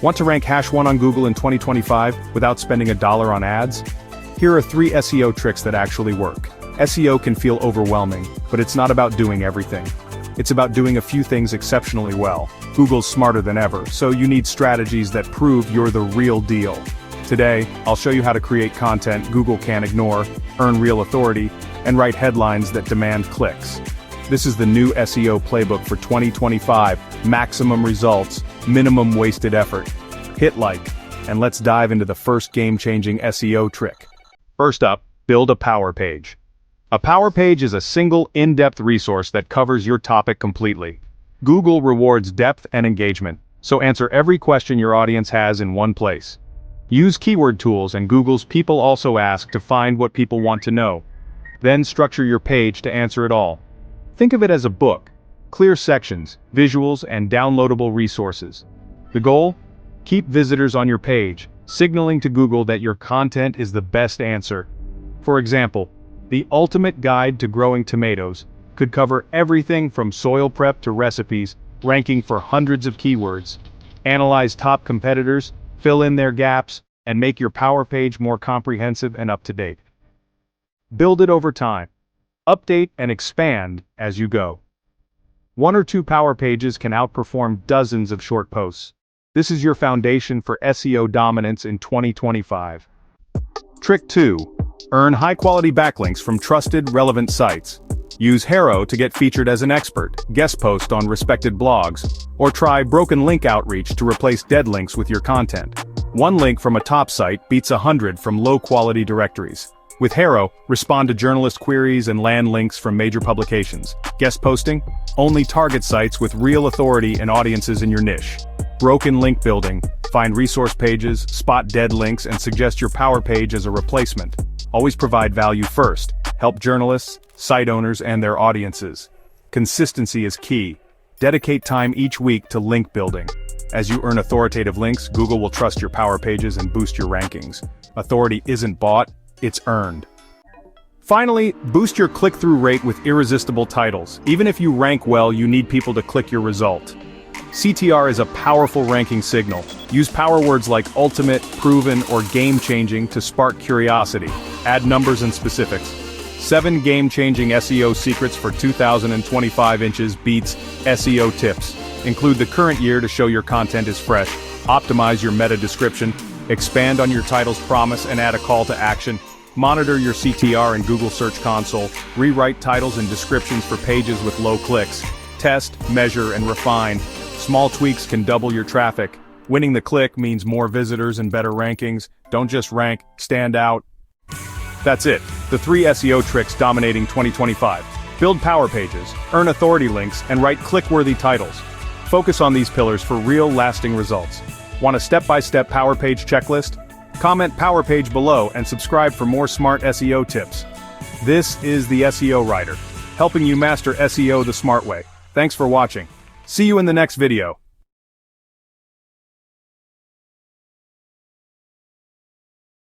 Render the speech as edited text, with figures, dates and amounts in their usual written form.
Want to rank #1 on Google in 2025 without spending $1 on ads? Here are 3 SEO tricks that actually work. SEO can feel overwhelming, but it's not about doing everything. It's about doing a few things exceptionally well. Google's smarter than ever, so you need strategies that prove you're the real deal. Today, I'll show you how to create content Google can't ignore, earn real authority, and write headlines that demand clicks. This is the new SEO playbook for 2025, maximum results, minimum wasted effort. Hit like, and let's dive into the first game-changing SEO trick. First up, build a power page. A power page is a single, in-depth resource that covers your topic completely. Google rewards depth and engagement, so answer every question your audience has in one place. Use keyword tools and Google's People Also Ask to find what people want to know. Then structure your page to answer it all. Think of it as a book. Clear sections, visuals, and downloadable resources. The goal? Keep visitors on your page, signaling to Google that your content is the best answer. For example, the ultimate guide to growing tomatoes could cover everything from soil prep to recipes, ranking for hundreds of keywords. Analyze top competitors, fill in their gaps, and make your power page more comprehensive and up-to-date. Build it over time. Update and expand as you go. 1 or 2 power pages can outperform dozens of short posts. This is your foundation for SEO dominance in 2025. Trick 2. Earn high-quality backlinks from trusted, relevant sites. Use Haro to get featured as an expert, guest post on respected blogs, or try broken link outreach to replace dead links with your content. 1 link from a top site beats 100 from low-quality directories. With Haro, respond to journalist queries and land links from major publications. Guest posting? Only target sites with real authority and audiences in your niche. Broken link building? Find resource pages, spot dead links, and suggest your power page as a replacement. Always provide value first. Help journalists, site owners, and their audiences. Consistency is key. Dedicate time each week to link building. As you earn authoritative links, Google will trust your power pages and boost your rankings. Authority isn't bought, it's earned. Finally, boost your click-through rate with irresistible titles. Even if you rank well, you need people to click your result. CTR is a powerful ranking signal. Use power words like ultimate, proven, or game-changing to spark curiosity. Add numbers and specifics. 7 game-changing SEO secrets for 2025 inches beats SEO tips. Include the current year to show your content is fresh. Optimize your meta description. Expand on your title's promise and add a call to action. Monitor your CTR in Google Search Console. Rewrite titles and descriptions for pages with low clicks. Test, measure, and refine. Small tweaks can double your traffic. Winning the click means more visitors and better rankings. Don't just rank, stand out. That's it. The 3 SEO tricks dominating 2025. Build power pages, earn authority links, and write click-worthy titles. Focus on these pillars for real, lasting results. Want a step-by-step power page checklist? Comment power page below and subscribe for more smart SEO tips. This is the SEO Rider, helping you master SEO the smart way. Thanks for watching. See you in the next video.